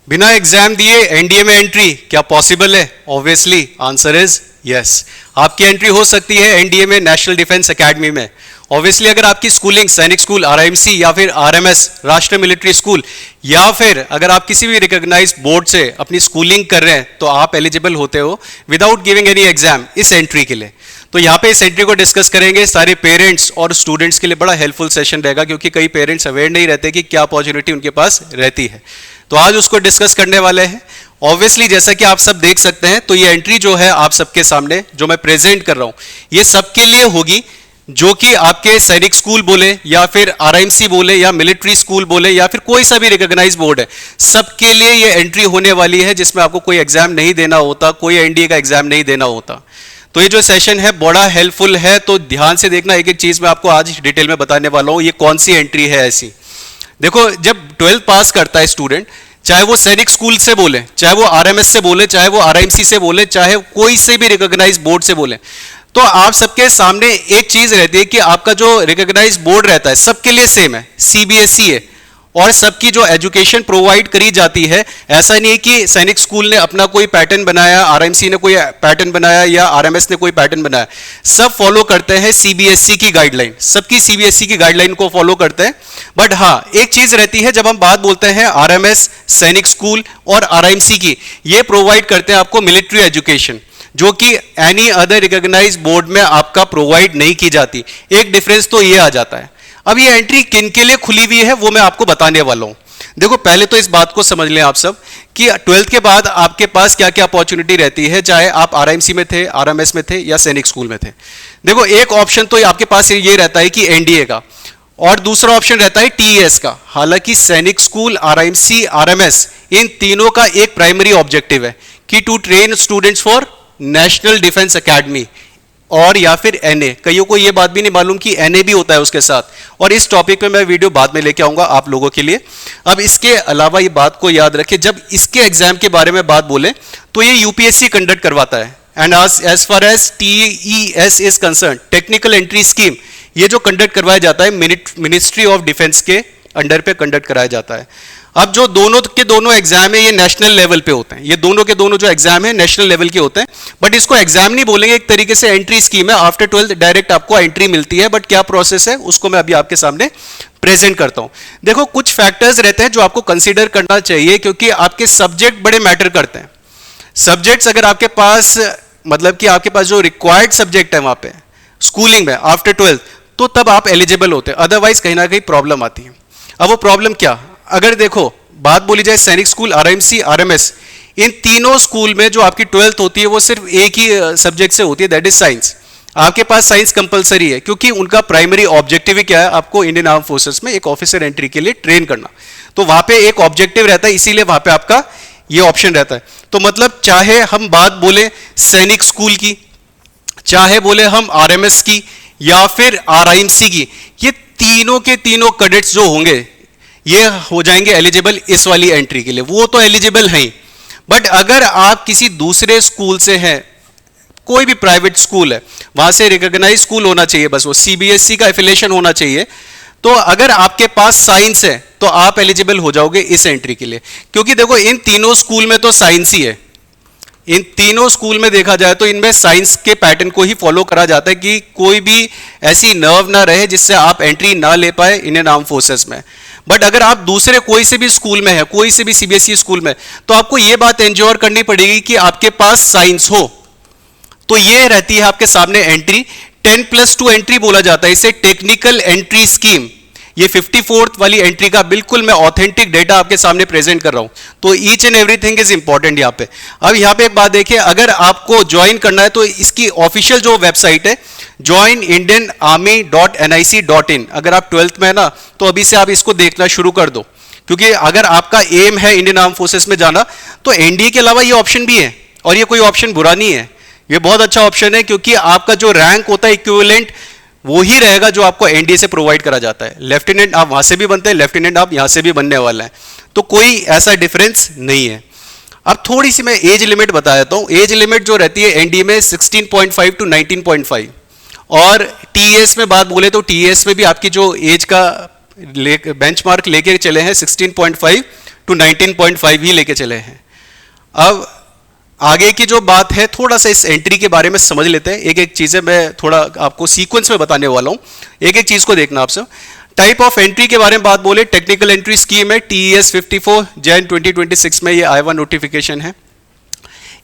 बिना एग्जाम दिए एनडीए में एंट्री क्या पॉसिबल है? Obviously answer is yes. आपकी एंट्री हो सकती है एनडीए में, नेशनल डिफेंस एकेडमी में। ऑब्वियसली अगर आपकी स्कूलिंग सैनिक स्कूल, आरआईएमसी या फिर आरएमएस, राष्ट्रीय मिलिट्री स्कूल, या फिर अगर आप किसी भी रिकॉग्नाइज्ड बोर्ड से अपनी स्कूलिंग कर रहे हैं तो आप एलिजिबल होते हो विदाउट गिविंग एनी एग्जाम इस एंट्री के लिए। तो यहाँ पे इस एंट्री को डिस्कस करेंगे। सारे पेरेंट्स और स्टूडेंट्स के लिए बड़ा हेल्पफुल सेशन रहेगा, क्योंकि कई पेरेंट्स अवेयर नहीं रहते कि क्या अपॉर्चुनिटी उनके पास रहती है। तो आज उसको डिस्कस करने वाले हैं। ऑब्वियसली जैसा कि आप सब देख सकते हैं, तो ये एंट्री जो है आप सबके सामने जो मैं प्रेजेंट कर रहा हूं, ये सबके लिए होगी जो कि आपके सैनिक स्कूल बोले या फिर आरआईएमसी बोले या मिलिट्री स्कूल बोले या फिर कोई सा भी रिकॉग्नाइज बोर्ड है, सबके लिए ये एंट्री होने वाली है, जिसमें आपको कोई एग्जाम नहीं देना होता, कोई एनडीए का एग्जाम नहीं देना होता। तो ये जो सेशन है बड़ा हेल्पफुल है, तो ध्यान से देखना। एक एक चीज मैं आपको आज डिटेल में बताने वाला हूं, ये कौन सी एंट्री है ऐसी। देखो, जब 12th पास करता है स्टूडेंट, चाहे वो सैनिक स्कूल से बोले, चाहे वो आरएमएस से बोले, चाहे वो आरआईएमसी से बोले, चाहे कोई से भी रिकॉग्नाइज बोर्ड से बोले, तो आप सबके सामने एक चीज रहती है कि आपका जो रिकॉग्नाइज बोर्ड रहता है सबके लिए सेम है, सीबीएसई है, और सबकी जो एजुकेशन प्रोवाइड करी जाती है, ऐसा नहीं है कि सैनिक स्कूल ने अपना कोई पैटर्न बनाया, आरएमसी ने कोई पैटर्न बनाया या आरएमएस ने कोई पैटर्न बनाया। सब फॉलो करते हैं सीबीएसई की गाइडलाइन, सबकी सीबीएसई की गाइडलाइन को फॉलो करते हैं। बट हाँ, एक चीज रहती है, जब हम बात बोलते हैं आरएमएस, सैनिक स्कूल और आरआईएमसी की, ये प्रोवाइड करते हैं आपको मिलिट्री एजुकेशन, जो कि एनी अदर रिकॉग्नाइज बोर्ड में आपका प्रोवाइड नहीं की जाती। एक डिफरेंस तो ये आ जाता है। अब ये एंट्री किन के लिए खुली हुई है वो मैं आपको बताने वाला हूं। देखो, पहले तो इस बात को समझ लें आप सब कि 12th के बाद आपके पास क्या क्या अपॉर्चुनिटी रहती है, चाहे आप आरआईएमसी में थे, आरएमएस में थे या सैनिक स्कूल में थे। देखो, एक ऑप्शन तो आपके पास ये रहता है कि एनडीए का, और दूसरा ऑप्शन रहता है टीईएस का। हालांकि सैनिक स्कूल, आरआईएमसी, आरएमएस, इन तीनों का एक प्राइमरी ऑब्जेक्टिव है कि to train students for national defence academy और या फिर एनए। कईयों को यह बात भी नहीं मालूम कि एनए भी होता है उसके साथ, और इस टॉपिक पे मैं वीडियो बाद में लेके आऊंगा आप लोगों के लिए। अब इसके अलावा ये बात को याद रखें, जब इसके एग्जाम के बारे में बात बोले तो ये यूपीएससी कंडक्ट करवाता है। And as far as TES is concern, technical entry scheme, ये जो कंडक्ट करवाया जाता है मिनिस्ट्री ऑफ डिफेंस के अंडर पे कंडक्ट कराया जाता है। अब जो दोनों के दोनों एग्जाम है ये नेशनल लेवल पे होते हैं, ये दोनों के दोनों जो एग्जाम है नेशनल लेवल के होते हैं। बट इसको एग्जाम नहीं बोलेंगे, एक तरीके से एंट्री स्कीम है। आफ्टर 12th डायरेक्ट आपको एंट्री मिलती है, बट क्या प्रोसेस है उसको मैं अभी आपके सामने प्रेजेंट करता हूं। देखो, कुछ फैक्टर्स रहते हैं जो आपको कंसिडर करना चाहिए, क्योंकि आपके सब्जेक्ट बड़े मैटर करते हैं। सब्जेक्ट्स अगर आपके पास, मतलब कि आपके पास जो रिक्वायर्ड सब्जेक्ट है वहां पे स्कूलिंग में आफ्टर 12th, तो तब आप एलिजिबल होते हैं, अदरवाइज कहीं ना कहीं प्रॉब्लम आती है। अब वो प्रॉब्लम क्या, अगर देखो बात बोली जाए सैनिक स्कूल, आरआईएमसी, आरएमएस, इन तीनों स्कूल में जो आपकी 12th होती है वो सिर्फ एक ही सब्जेक्ट से होती है, दैट इज साइंस। आपके पास साइंस कंपलसरी है, क्योंकि उनका प्राइमरी ऑब्जेक्टिव ही क्या है, आपको इंडियन आर्म फोर्सेस में एक ऑफिसर एंट्री के लिए ट्रेन करना। तो वहां पे एक ऑब्जेक्टिव रहता है, इसीलिए वहां पे आपका ये ऑप्शन रहता है। तो मतलब चाहे हम बात बोले सैनिक स्कूल की, चाहे बोले हम आरएमएस की या फिर आरआईएमसी की, ये तीनों के तीनों कैडेट्स जो होंगे ये हो जाएंगे एलिजिबल इस वाली एंट्री के लिए। वो तो एलिजिबल हैं, बट अगर आप किसी दूसरे स्कूल से हैं, कोई भी प्राइवेट स्कूल है, वहां से रिकॉग्नाइज स्कूल होना चाहिए, बस वो सीबीएसई का एफिलिएशन होना चाहिए, तो अगर आपके पास साइंस है तो आप एलिजिबल हो जाओगे इस एंट्री के लिए। क्योंकि देखो, इन तीनों स्कूल में तो साइंस ही है, इन तीनों स्कूल में देखा जाए तो इनमें साइंस के पैटर्न को ही फॉलो करा जाता है कि कोई भी ऐसी नर्व ना रहे जिससे आप एंट्री ना ले पाए इंडियन आर्म फोर्सेस में। बट अगर आप दूसरे कोई से भी स्कूल में है, कोई से भी सीबीएसई स्कूल में, तो आपको यह बात एंश्योर करनी पड़ेगी कि आपके पास साइंस हो। तो यह रहती है आपके सामने एंट्री, 10+2 एंट्री बोला जाता है इसे, टेक्निकल एंट्री स्कीम। ये 54th वाली एंट्री का बिल्कुल मैं ऑथेंटिक डेटा आपके सामने प्रेजेंट कर रहा हूं, तो each and everything is important यहां पे। अब यहां पे एक बात देखिए, अगर आपको ज्वाइन करना है तो इसकी ऑफिशियल जो वेबसाइट है joinindianarmy.nic.in, अगर आप 12th में है ना तो अभी से आप इसको देखना शुरू कर दो, क्योंकि अगर आपका एम है इंडियन आर्म फोर्सेस में जाना तो एनडीए के अलावा ये ऑप्शन भी है, और ये कोई ऑप्शन बुरा नहीं है, ये बहुत अच्छा ऑप्शन है, क्योंकि आपका जो रैंक होता है इक्विवेलेंट वो ही रहेगा जो आपको एनडीए से प्रोवाइड करा जाता है। लेफ्टिनेंट आप वहां से भी बनते हैं, लेफ्टिनेंट आप यहां से भी बनने वाला है, तो कोई ऐसा डिफरेंस नहीं है। अब थोड़ी सी मैं एज लिमिट बता देता हूं। एज लिमिट जो रहती है एनडीए में 16.5 to 19.5, और टीएस में बात बोले तो टीएस में भी आपकी जो एज का बेंचमार्क लेके चले हैं 16.5 टू 19.5 ही लेके चले हैं। अब आगे की जो बात है, थोड़ा सा इस एंट्री के बारे में समझ लेते हैं। एक एक चीज़ें मैं थोड़ा आपको सीक्वेंस में बताने वाला हूँ, एक एक चीज़ को देखना आपसे। टाइप ऑफ एंट्री के बारे में बात बोले, टेक्निकल एंट्री स्कीम है TES 54 जैन 2026 में ये आया हुआ नोटिफिकेशन है।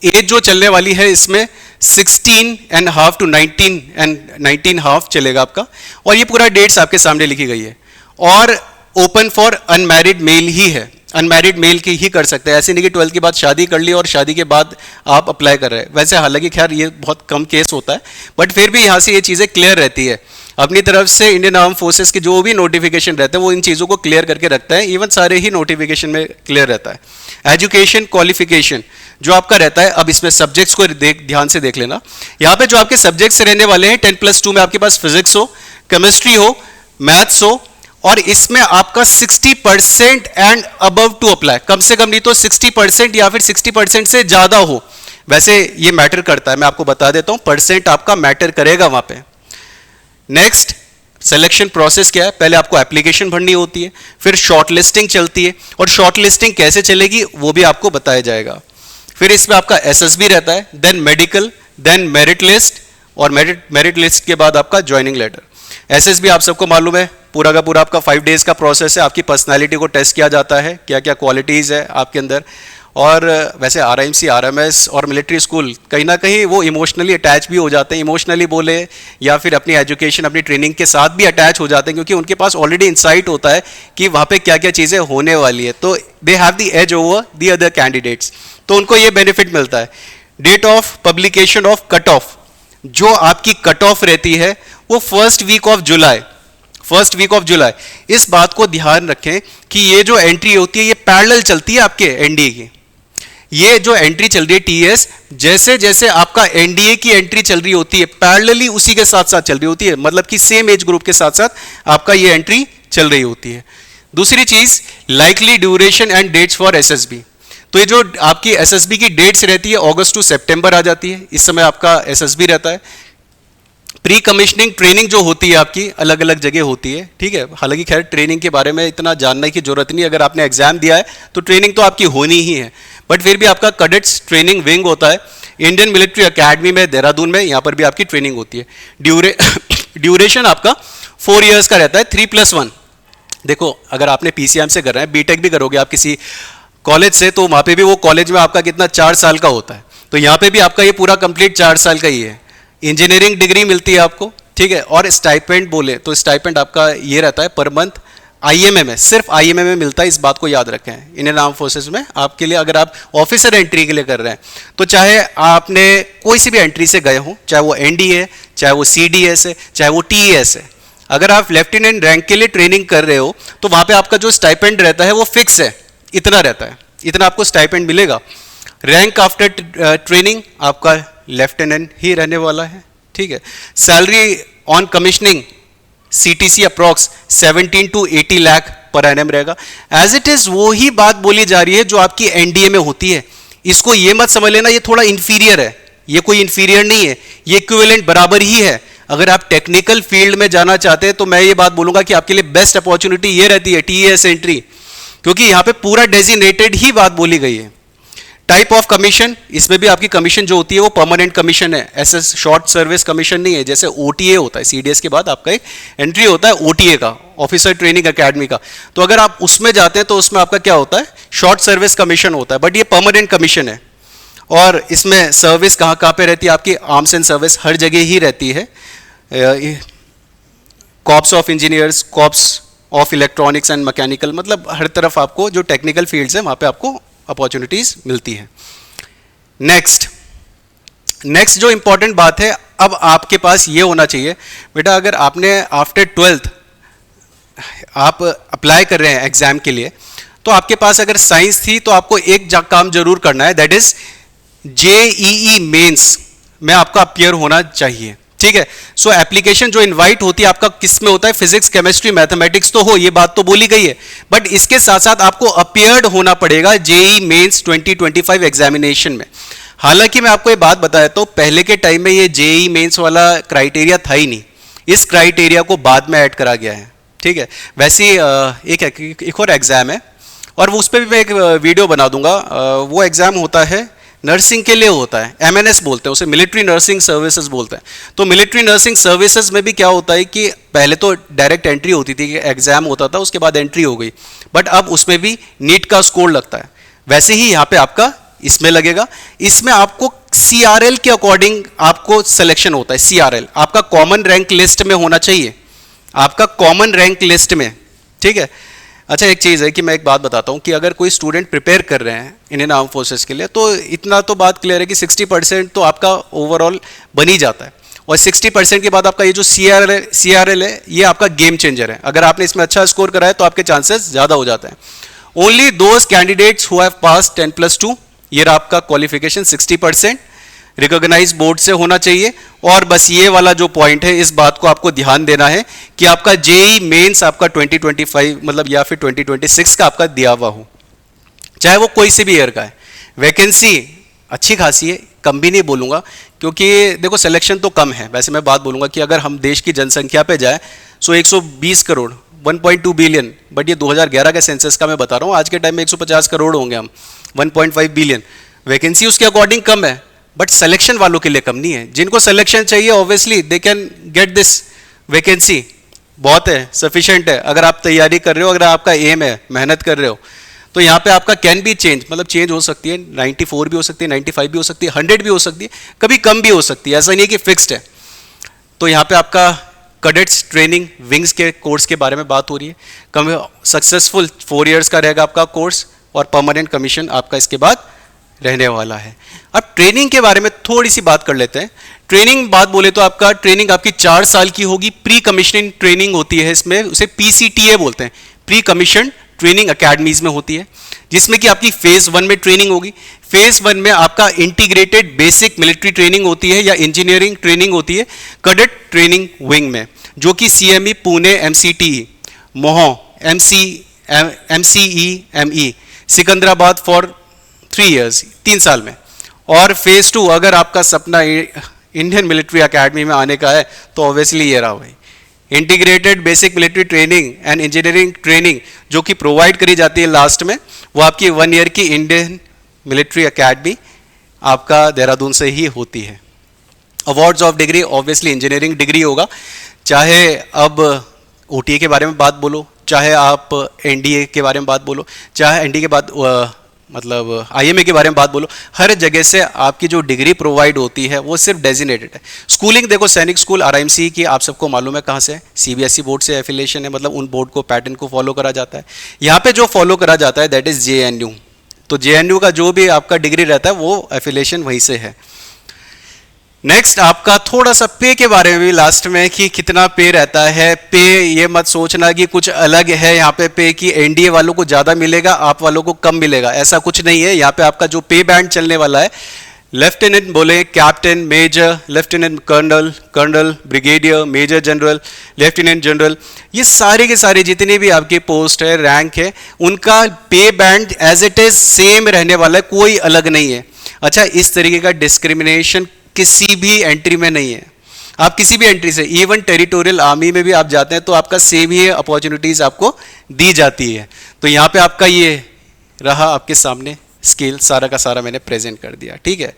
एज जो चलने वाली है इसमें 16.5 to 19.5 चलेगा आपका, और ये पूरा डेट्स आपके सामने लिखी गई है। और ओपन फॉर अनमैरिड मेल ही है, अनमैरिड मेल की ही कर सकते हैं। ऐसे नहीं कि 12th के बाद शादी कर ली और शादी के बाद आप अप्लाई कर रहे हैं। वैसे हालांकि खैर ये बहुत कम केस होता है, बट फिर भी यहाँ से ये चीज़ें क्लियर रहती है। अपनी तरफ से इंडियन आर्म फोर्सेस के जो भी नोटिफिकेशन रहते हैं वो इन चीज़ों को क्लियर करके रखता है, इवन सारे ही नोटिफिकेशन में क्लियर रहता है। एजुकेशन क्वालिफिकेशन जो आपका रहता है, अब इसमें सब्जेक्ट्स को ध्यान से देख लेना। यहाँ पे जो आपके सब्जेक्ट्स रहने वाले हैं 10+2 में आपके पास फिजिक्स हो, केमिस्ट्री हो, मैथ्स हो, और इसमें आपका 60% एंड अबव टू अप्लाई, कम से कम नहीं तो 60% या फिर 60% से ज़्यादा हो। वैसे ये मैटर करता है, मैं आपको बता देता हूँ, परसेंट आपका मैटर करेगा वहाँ पे। नेक्स्ट, सिलेक्शन प्रोसेस क्या है? पहले आपको एप्लीकेशन भरनी होती है, फिर शॉर्ट लिस्टिंग चलती है, और शॉर्ट लिस्टिंग कैसे चलेगी वो भी आपको बताया जाएगा। फिर इसमें आपका SSB रहता है, then medical, then merit list, और मेरिट लिस्ट के बाद आपका ज्वाइनिंग लेटर। SSB आप सबको मालूम है, पूरा का पूरा आपका 5 डेज का प्रोसेस है। आपकी पर्सनालिटी को टेस्ट किया जाता है, क्या क्या क्वालिटीज़ है आपके अंदर। और वैसे RIMC, RMS और मिलिट्री स्कूल कहीं ना कहीं वो इमोशनली अटैच भी हो जाते हैं, इमोशनली बोले या फिर अपनी एजुकेशन, अपनी ट्रेनिंग के साथ भी अटैच हो जाते हैं, क्योंकि उनके पास ऑलरेडी इंसाइट होता है कि वहाँ पे क्या क्या चीज़ें होने वाली है। तो they have the age over the other candidates, तो उनको ये बेनिफिट मिलता है। Date of publication of cut off, जो आपकी कट ऑफ रहती है वो फर्स्ट वीक ऑफ जुलाई। इस बात को ध्यान रखें कि ये जो एंट्री होती है ये पैरेलल चलती है आपके एनडीए की। ये जो एंट्री चल रही है TS, जैसे जैसे आपका एनडीए की एंट्री चल रही होती है पैरेलली उसी के साथ साथ चल रही होती है, मतलब कि सेम एज ग्रुप के साथ साथ आपका ये एंट्री चल रही होती है। दूसरी चीज, likely duration and dates for SSB। तो ये जो आपकी SSB की डेट्स रहती है अगस्त टू सितंबर आ जाती है, इस समय आपका SSB रहता है। प्री कमिश्निंग ट्रेनिंग जो होती है आपकी अलग अलग जगह होती है, ठीक है। हालांकि खैर ट्रेनिंग के बारे में इतना जानने की जरूरत नहीं, अगर आपने एग्जाम दिया है तो ट्रेनिंग तो आपकी होनी ही है, बट फिर भी आपका कैडेट्स ट्रेनिंग विंग होता है इंडियन मिलिट्री एकेडमी में देहरादून में, यहाँ पर भी आपकी ट्रेनिंग होती है। ड्यूरेशन आपका 4 इयर्स का रहता है, 3+1। देखो अगर आपने PCM से कर रहे हैं, बीटेक भी करोगे आप किसी कॉलेज से, तो वहाँ पे भी वो कॉलेज में आपका कितना 4 साल का होता है, तो यहाँ पे भी आपका ये पूरा कंप्लीट 4 साल का ही है। इंजीनियरिंग डिग्री मिलती है आपको, ठीक है। और स्टाइपेंड बोले तो स्टाइपेंड आपका ये रहता है पर मंथ, IMA में, सिर्फ IMA में मिलता है, इस बात को याद रखें। इंडियन आर्म फोर्सेस में आपके लिए अगर आप ऑफिसर एंट्री के लिए कर रहे हैं, तो चाहे आपने कोई सी भी एंट्री से गए हो, चाहे वो ND है, चाहे वो CDS है, चाहे वो TES है, अगर आप लेफ्टिनेंट रैंक के लिए ट्रेनिंग कर रहे हो तो वहाँ पे आपका जो स्टाइपेंड रहता है वो फिक्स है, इतना रहता है, इतना आपको स्टाइपेंड मिलेगा। रैंक आफ्टर ट्रेनिंग आपका लेफ्टिनेंट ही रहने वाला है, ठीक है। Salary on commissioning CTC approx 17 to 80 lakh per annum रहेगा। एज इट इज वही बात बोली जा रही है जो आपकी NDA में होती है। इसको ये मत समझ लेना ये थोड़ा इंफीरियर है, ये कोई इंफीरियर नहीं है, ये इक्विवेलेंट बराबर ही है। अगर आप टेक्निकल फील्ड में जाना चाहते हैं तो मैं ये बात बोलूंगा कि आपके लिए बेस्ट अपॉर्चुनिटी ये रहती है TES एंट्री, क्योंकि यहाँ पे पूरा डेजिग्नेटेड ही बात बोली गई है। टाइप ऑफ कमीशन, इसमें भी आपकी कमीशन जो होती है वो परमानेंट कमीशन है, ऐसे शॉर्ट सर्विस कमीशन नहीं है। जैसे OTA होता है, CDS के बाद आपका एक एंट्री होता है OTA का, ऑफिसर ट्रेनिंग एकेडमी का, तो अगर आप उसमें जाते हैं तो उसमें आपका क्या होता है, शॉर्ट सर्विस कमीशन होता है, बट ये परमानेंट कमीशन है। और इसमें सर्विस कहाँ कहाँ पे रहती है आपकी, आर्म्स एंड सर्विस हर जगह ही रहती है। Corps of engineers, corps of electronics and mechanical, मतलब हर तरफ आपको जो टेक्निकल फील्ड्स हैं वहाँ पे आपको अपॉर्चुनिटीज मिलती है। नेक्स्ट जो इंपॉर्टेंट बात है, अब आपके पास ये होना चाहिए बेटा, अगर आपने आफ्टर 12th आप अप्लाई कर रहे हैं एग्जाम के लिए, तो आपके पास अगर साइंस थी तो आपको एक काम जरूर करना है, दैट इज JEE मेंस में आपका अपियर होना चाहिए, ठीक है। सो एप्लीकेशन जो इनवाइट होती है आपका किस में होता है, फिजिक्स, केमिस्ट्री, मैथमेटिक्स तो हो, ये बात तो बोली गई है, बट इसके साथ साथ आपको अपियर्ड होना पड़ेगा JEE मेंस 2025 एग्जामिनेशन में। हालांकि मैं आपको ये बात बता देता हूं, पहले के टाइम में ये JEE मेंस वाला क्राइटेरिया था ही नहीं, इस क्राइटेरिया को बाद में ऐड करा गया है, ठीक है। वैसे एक और एग्जाम है, और उस पर भी मैं एक वीडियो बना दूंगा। वो एग्ज़ाम होता है नर्सिंग के लिए होता है, एमएनएस बोलते हैं उसे, मिलिट्री नर्सिंग सर्विसेज बोलते हैं। तो मिलिट्री नर्सिंग सर्विसेज में भी क्या होता है कि पहले तो डायरेक्ट एंट्री होती थी, कि एग्जाम होता था उसके बाद एंट्री हो गई, बट अब उसमें भी नीट का स्कोर लगता है। वैसे ही यहाँ पे आपका इसमें लगेगा। इसमें आपको सीआरएल के अकॉर्डिंग आपको सिलेक्शन होता है। सीआरएल आपका कॉमन रैंक लिस्ट में होना चाहिए, आपका कॉमन रैंक लिस्ट में, ठीक है। अच्छा, एक चीज़ है कि मैं एक बात बताता हूँ कि अगर कोई स्टूडेंट प्रिपेयर कर रहे हैं इंडियन आर्म फोर्सेस के लिए, तो इतना तो बात क्लियर है कि 60% तो आपका ओवरऑल बन ही जाता है, और 60% के बाद आपका ये जो सीआरएल है ये आपका गेम चेंजर है। अगर आपने इसमें अच्छा स्कोर करा है तो आपके चांसेस ज़्यादा हो जाते हैं। Only those candidates who have pass 10+2, ये आपका क्वालिफिकेशन 60% रिकॉग्नाइज बोर्ड से होना चाहिए। और बस ये वाला जो पॉइंट है, इस बात को आपको ध्यान देना है कि आपका जेई मेंस आपका 2025 मतलब या फिर 2026 का आपका दिया हुआ हो, चाहे वो कोई से भी ईयर का है। वैकेंसी अच्छी खासी है, कम भी नहीं बोलूँगा, क्योंकि देखो सिलेक्शन तो कम है। वैसे मैं बात बोलूँगा कि अगर हम देश की जनसंख्या पे जाए सो 120 करोड़ 1.2 बिलियन, बट ये 2011 के सेंसस का मैं बता रहा हूँ। आज के टाइम में 150 करोड़ होंगे हम, 1.5 बिलियन। वैकेंसी उसके अकॉर्डिंग कम है, बट सिलेक्शन वालों के लिए कम नहीं है। जिनको सिलेक्शन चाहिए obviously they can get this vacancy, बहुत है, सफिशिएंट है। अगर आप तैयारी कर रहे हो, अगर आपका एम है, मेहनत कर रहे हो, तो यहाँ पे आपका कैन बी चेंज, मतलब चेंज हो सकती है। 94 भी हो सकती है, 95 भी हो सकती है, 100 भी हो सकती है, कभी कम भी हो सकती है, ऐसा नहीं है कि फिक्स्ड है। तो यहाँ पे आपका कैडेट्स ट्रेनिंग विंग्स के कोर्स के बारे में बात हो रही है। कम सक्सेसफुल 4 इयर्स का रहेगा आपका कोर्स, और परमानेंट कमीशन आपका इसके बाद रहने वाला है। अब ट्रेनिंग के बारे में थोड़ी सी बात कर लेते हैं। ट्रेनिंग बात बोले तो आपका ट्रेनिंग आपकी 4 साल की होगी। प्री कमीशनिंग ट्रेनिंग होती है, इसमें उसे पीसीटीए बोलते हैं, प्री कमीशन ट्रेनिंग अकेडमीज में होती है, जिसमें कि आपकी फेज 1 में ट्रेनिंग होगी। फेज 1 में आपका इंटीग्रेटेड बेसिक मिलिट्री ट्रेनिंग होती है या इंजीनियरिंग ट्रेनिंग होती है कैडेट ट्रेनिंग विंग में, जो कि CME Pune, MCTE Mhow, MCEME Secunderabad for 3 years, 3 साल में। और फेज 2 अगर आपका सपना इंडियन मिलिट्री एकेडमी में आने का है तो ऑब्वियसली ये रहा भाई, integrated basic military training and engineering training, जो कि प्रोवाइड करी जाती है लास्ट में, वो आपकी 1 ईयर की इंडियन मिलिट्री एकेडमी आपका देहरादून से ही होती है। Awards of degree obviously engineering degree होगा, चाहे अब ओटीए के बारे में बात बोलो, चाहे आप एनडीए के बारे में बात बोलो, चाहे एनडीए के बाद मतलब आईएमए के बारे में बात बोलो, हर जगह से आपकी जो डिग्री प्रोवाइड होती है वो सिर्फ डेजिग्नेटेड है। स्कूलिंग देखो, सैनिक स्कूल आरआईएमसी की आप सबको मालूम है कहाँ से है, सीबीएसई बोर्ड से एफिलिएशन है, मतलब उन बोर्ड को पैटर्न को फॉलो करा जाता है। यहाँ पे जो फॉलो करा जाता है दैट इज जेएनयू। तो जेएनयू का जो भी आपका डिग्री रहता है वो एफिलिएशन वहीं से है। नेक्स्ट आपका थोड़ा सा पे के बारे में भी लास्ट में, कि कितना पे रहता है। पे ये मत सोचना कि कुछ अलग है यहाँ पे कि एनडीए वालों को ज़्यादा मिलेगा, आप वालों को कम मिलेगा, ऐसा कुछ नहीं है। यहाँ पे आपका जो पे बैंड चलने वाला है, लेफ्टिनेंट बोले captain, major, lieutenant colonel, colonel, brigadier, major general, lieutenant general, ये सारे के सारे जितने भी आपके पोस्ट है, रैंक है, उनका pay band as it is same रहने वाला है, कोई अलग नहीं है। अच्छा, इस तरीके का डिस्क्रिमिनेशन किसी भी एंट्री में नहीं है। आप किसी भी एंट्री से, इवन टेरिटोरियल आर्मी में भी आप जाते हैं तो आपका सेम ही अपॉर्चुनिटीज आपको दी जाती है। तो यहाँ पे आपका ये रहा आपके सामने स्किल, सारा का सारा मैंने प्रेजेंट कर दिया, ठीक है।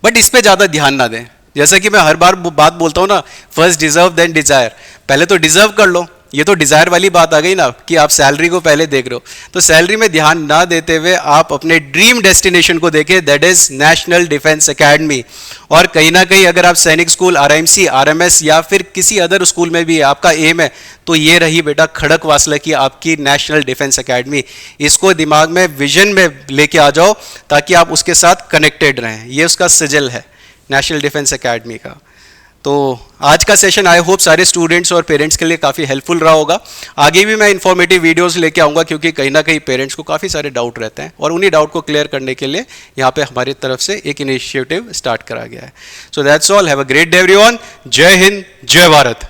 बट इस पे ज़्यादा ध्यान ना दें, जैसा कि मैं हर बार बात बोलता हूँ ना, फर्स्ट डिजर्व देन डिजायर, पहले तो डिजर्व कर लो। ये तो डिजायर वाली बात आ गई ना कि आप सैलरी को पहले देख रहे हो, तो सैलरी में ध्यान ना देते हुए आप अपने ड्रीम डेस्टिनेशन को देखें, that is national defence academy. और कहीं ना कहीं अगर आप सैनिक स्कूल, आरआईएमसी, आरएमएस या फिर किसी अदर स्कूल में भी आपका एम है, तो ये रही बेटा खड़कवासला की आपकी नेशनल डिफेंस एकेडमी। इसको दिमाग में, विजन में लेके आ जाओ ताकि आप उसके साथ कनेक्टेड रहें। ये उसका सिजल है नेशनल डिफेंस एकेडमी का। तो आज का सेशन आई होप सारे स्टूडेंट्स और पेरेंट्स के लिए काफ़ी हेल्पफुल रहा होगा। आगे भी मैं इन्फॉर्मेटिव वीडियोस लेके आऊँगा, क्योंकि कहीं ना कहीं पेरेंट्स को काफ़ी सारे डाउट रहते हैं, और उन्हीं डाउट को क्लियर करने के लिए यहाँ पे हमारी तरफ से एक इनिशिएटिव स्टार्ट करा गया है। So that's all, have a great day everyone. जय हिंद, जय भारत।